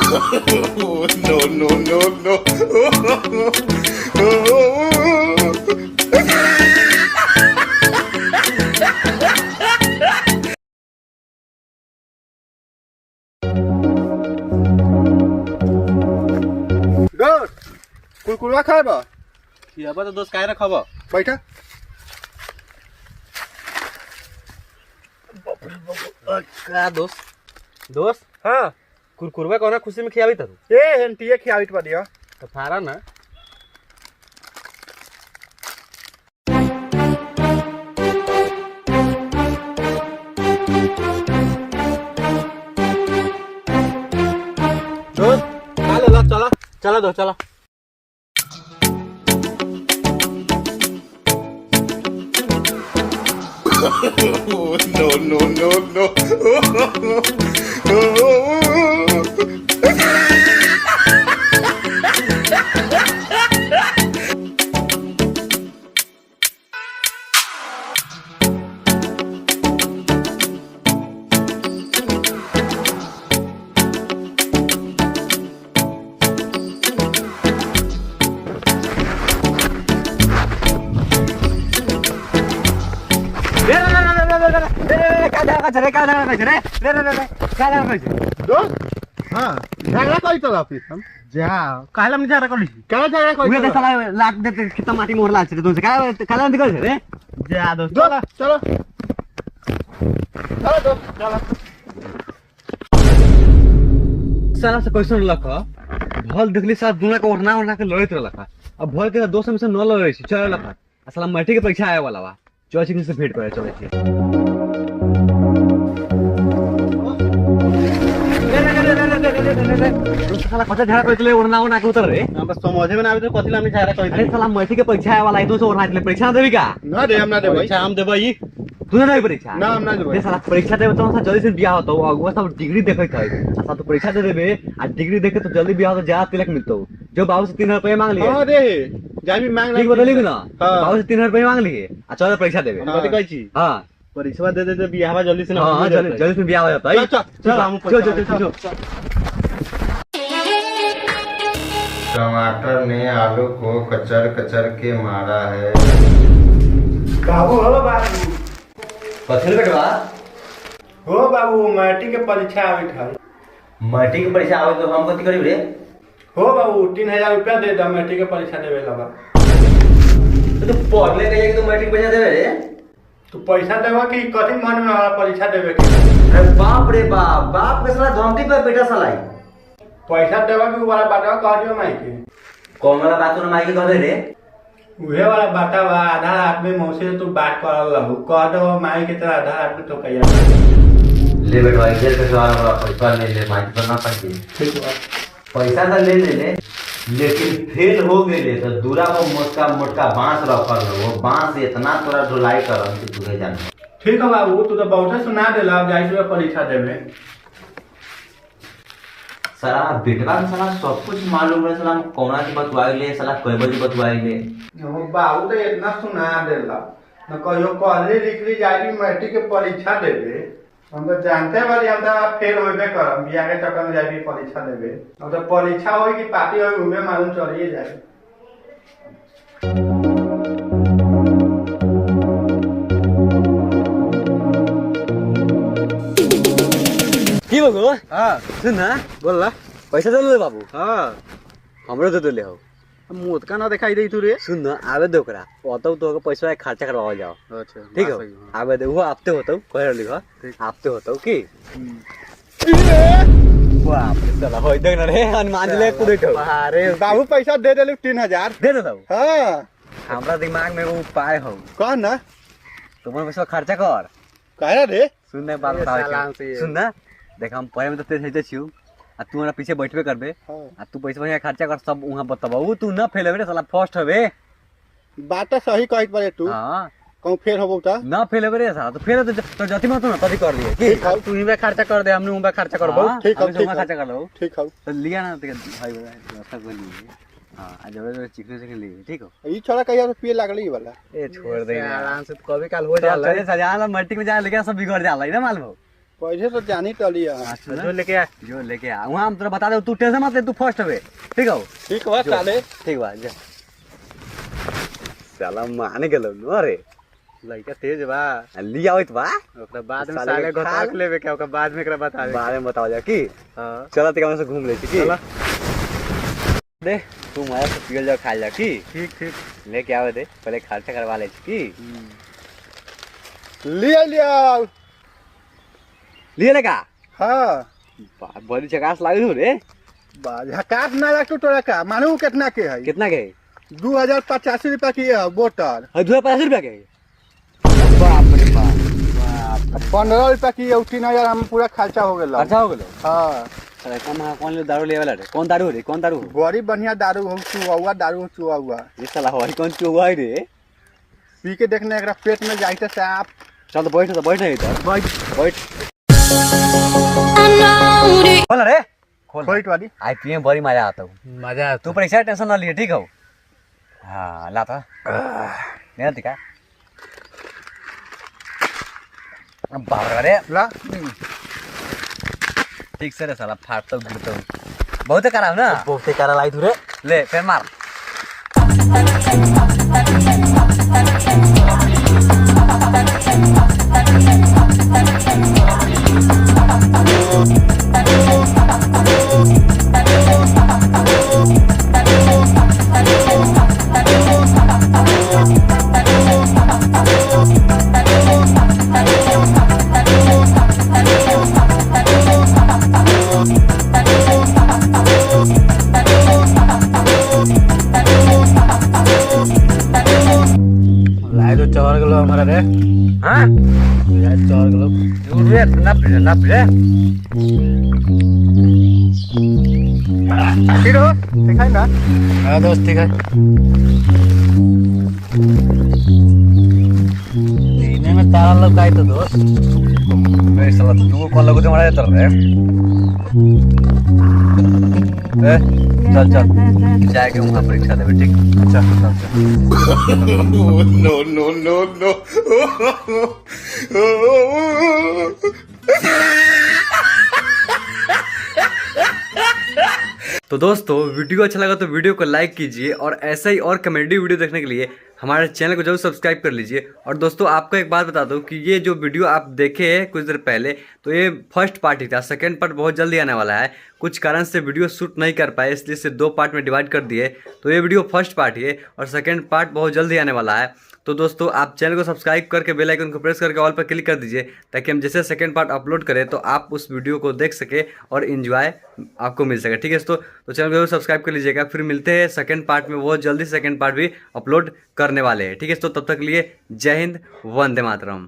No, no, no, no. दोस्त कुरकुरा खाबा खियाबा तो दोस्त काहे ना खाबा बैठा का दोस्त हाँ कुरकुरवा कोना खुशी में खियाबी तू ए हेंटिए खियावित बदिया तो फारा ना दोस्त खा ले ला चला चला दो चला No, no, no, no. दोस्त हाँ झगड़ा करी तो फिर हम जा काला में जा रहा क्या झगड़ा करी उहे साला लाट देते कितना माटी मोहला छे तुमसे काला निकल छे रे जा दोस्त चलो चलो चलो दोस्त चलो साला से क्वेश्चन लखा भल देखली साथ दुना के ओढ़ना के लड़त रहलखा अब भल के दोस्त में से न लड़े छी चल लखा साला मैट्रिक के परीक्षा आए वाला बा चौचिंग से भेंट करे चले छी साला कच्चा झगड़ा करतले ओढ़ना के उतर रे हम बस समझे में ना आवे तो कथि ला में झगड़ा करी अरे साला मैट्रिक के परीक्षा आए वाला है तो से ओढ़ना के परीक्षा देबी का ना दे हम ना दे भाई परीक्षा हम देबई तू ना देबी परीक्षा ना हम ना देबई दे साला परीक्षा देबे तो साला जल्दी से बियाह होतो अगुआ सब डिग्री देखत है साला तो परीक्षा दे देबे आ डिग्री देखे तो जल्दी बियाह हो तो ज्यादा तिलक मिलतो जो बाबू से 3000 रुपए मांग लिए हां दे जाई भी मांग ठीक बतली कि ना हाँ। बाबू से 3000 रुपए मांग लिए आ चल परीक्षा देबे कथि कहै छी हां परीक्षा दे दे बियाहवा जल्दी से ना हां जल्दी से बियाह हो जाता है चल हम चल टमाटर ने आलू को कचर कचर के मारा है। बाबू हो बाबू कथि बेटवा हो बाबू मैट्रिक के परीक्षा आवे है मैट्रिक के परीक्षा आवे तो हम कथि करी रे हो बाबू 3000 रुपया दे द मैट्रिक के परीक्षा देवे लगा तो पढ़ले कहिए कि तू मैट्रिक परीक्षा देबे रे तू पैसा देवा कि कथि मन में हमारा परीक्षा देवे के अरे बाप रे बाप बाप के साला धमकी पे बेटा साला पैसा देवा कि वाला बाटवा कह दियो माई के कौन वाला बात ना माई के कहबे रे उहे वाला बाटा बा आधा रात में मौसी से तू बात कर लहू कह दो माई के तरह आधा रात में तो कहिया ले बेटवा इधर के सवाल वाला पैसा ले ले माई पर ना पाई ठीक बा पैसा तो ले ले लेकिन फेल हो गए तो दूरा को मोटका मोटका बांस रखल है वो बांस इतना तोरा ढुलाई करम कि तुझे जान ठीक है बाबू तू तो बहुत सुना देला जाई तो परीक्षा देवे साला बेटवा के साला सब कुछ मालूम है साला कौना की बतवाई ले साला कई बजे बतवाई ले हो बाबू तो इतना सुना देला न कहियो कहले लिखली जाई मैट्रिक के परीक्षा देवे हम तो जानते वाली हम तो फेल होबे करम बियाह के चक्कर में जाई परीक्षा देवे अब तो परीक्षा होई कि पार्टी होई उमे मालूम चलिए जाए की बोलो हां सुन ना बोल ला पैसा दे ले बाबू हां हमरो दे ले हो मुद का ना दिखाई दे तू रे सुन ना आवे दो करा ओतो तो के पैसा खर्चा करवा जाओ अच्छा ठीक है आवे दे वो आपते होतो कह लिखो आपते होतो की बाप रे साला होय देख ना रे हनुमान जी ले कूदे ठो अरे बाबू पैसा दे देलु 3000 दे दो हां हमरा दिमाग में वो उपाय हो कौन ना तुम पैसा खर्चा कर काहे रे सुन ना बात बताओ सुन ना देख हम पहले में तो तेज हेते छिउ आ तू हमरा पीछे बैठबे करबे आ तू पैसा वहां खर्चा कर सब वहां बताबू तू ना फेल होबे साला फर्स्ट होबे बात सही कहत बारे तू हां कहूं फेर होबो त ना फेल होबे रे साला तो फेल तो जति मत ना तभी कर लिए ठीक है तू ही खर्चा कर दे हमने उनका खर्चा करबो ठीक है ठीक खर्चा कर लो है ठीक है तो लिया ना भाई व्यवस्था कर लिए हां आज जब चिकन से लिए ठीक हो ई छोड़ा कहिया से पिए लागली ई वाला ए छोड़ दे आराम से कभी काल हो जाला चले सजाला मट्टी में जा लेके सब बिगड़ जाला ना मालूम पैसे तो जानी टली है। जो लेके आ वहाँ हम तेरा बता दे, तू टेंशन मत ले, तू फर्स्ट हवे। ठीक है ठीक बा साले। ठीक बा जा। साला मान गेलो न रे, लड़का तेज बा। लिया होइत बा ओकरा बाद में साले साले के घटाक लेवे के, ओकरा बाद में एकरा बता दे। बारे में बताओ जा की। हां चला ते से घूम ले छी की। चला दे तू माया से पियल जा खा जा की। ठीक ठीक लेके आवे दे, पहले खर्चा करवा ले छी की। लिया लिया लिए लेगा। हां बड़ी झकास लागे हो रे। बाज हकास ना रख तोरा का मानू कितना के है? कितना के? 2085 रुपया की है बोतल। 250 रुपया के? बाप रे बाप। 15 रुपया की है, 3000 हम पूरा खर्चा हो गेल। अच्छा हो गेलो। हां अरे कम कौन ले दारू ले वाला रे? कौन दारू रे? कौन दारू? बड़ी बढ़िया दारू हो, चुआ दारू चुआ। ये साला हवाई कौन चुआ रे? पी के देखने एकरा पेट में जाइते साफ। चल तो बैठ नहीं इधर। बैठ। खोल रे, खोल। खोइट वाली आई पी में बड़ी मजा आता हूँ। मजा तू परीक्षा टेंशन ना लिए, ठीक हो? हाँ ला था नहीं दिखा। बाबा रे ला ठीक से रे साला, फाटता गिरता हूँ। बहुत करा ना, बहुत करा लाई तू रे। ले फिर मार। लाई तो चढ़ गेलो हमारा रे। हाँ लाई चढ़ गेलो। रे ना पीड़े। ठीक हो? ठीक है ना? हाँ दोस्त ठीक है। सीने में तारा लोग आई तो दोस्त। मेरे साला तू कौन लोगों से मारा जाता रे? चल जाएंगे वहाँ परीक्षा देवे। ठीक चल। No, no, no, no. तो दोस्तों वीडियो अच्छा लगा तो वीडियो को लाइक कीजिए, और ऐसा ही और कॉमेडी वीडियो देखने के लिए हमारे चैनल को जरूर सब्सक्राइब कर लीजिए। और दोस्तों आपको एक बात बता दूं कि ये जो वीडियो आप देखे हैं कुछ देर पहले, तो ये फर्स्ट पार्ट ही था। सेकंड पार्ट बहुत जल्दी आने वाला है। कुछ कारण से वीडियो शूट नहीं कर पाए, इसलिए इसे 2 पार्ट में डिवाइड कर दिए। तो ये वीडियो फर्स्ट पार्ट ही है और सेकंड पार्ट बहुत जल्दी आने वाला है। तो दोस्तों आप चैनल को सब्सक्राइब करके बेल आइकन को प्रेस करके ऑल पर क्लिक कर दीजिए, ताकि हम जैसे सेकंड पार्ट अपलोड करें तो आप उस वीडियो को देख सके और एंजॉय आपको मिल सके। ठीक है दोस्तों, तो चैनल को जरूर सब्सक्राइब कर लीजिएगा। फिर मिलते हैं सेकंड पार्ट में, बहुत जल्दी सेकंड पार्ट भी अपलोड करने वाले हैं। ठीक है दोस्तों, तब तक के लिए जय हिंद, वंदे मातरम।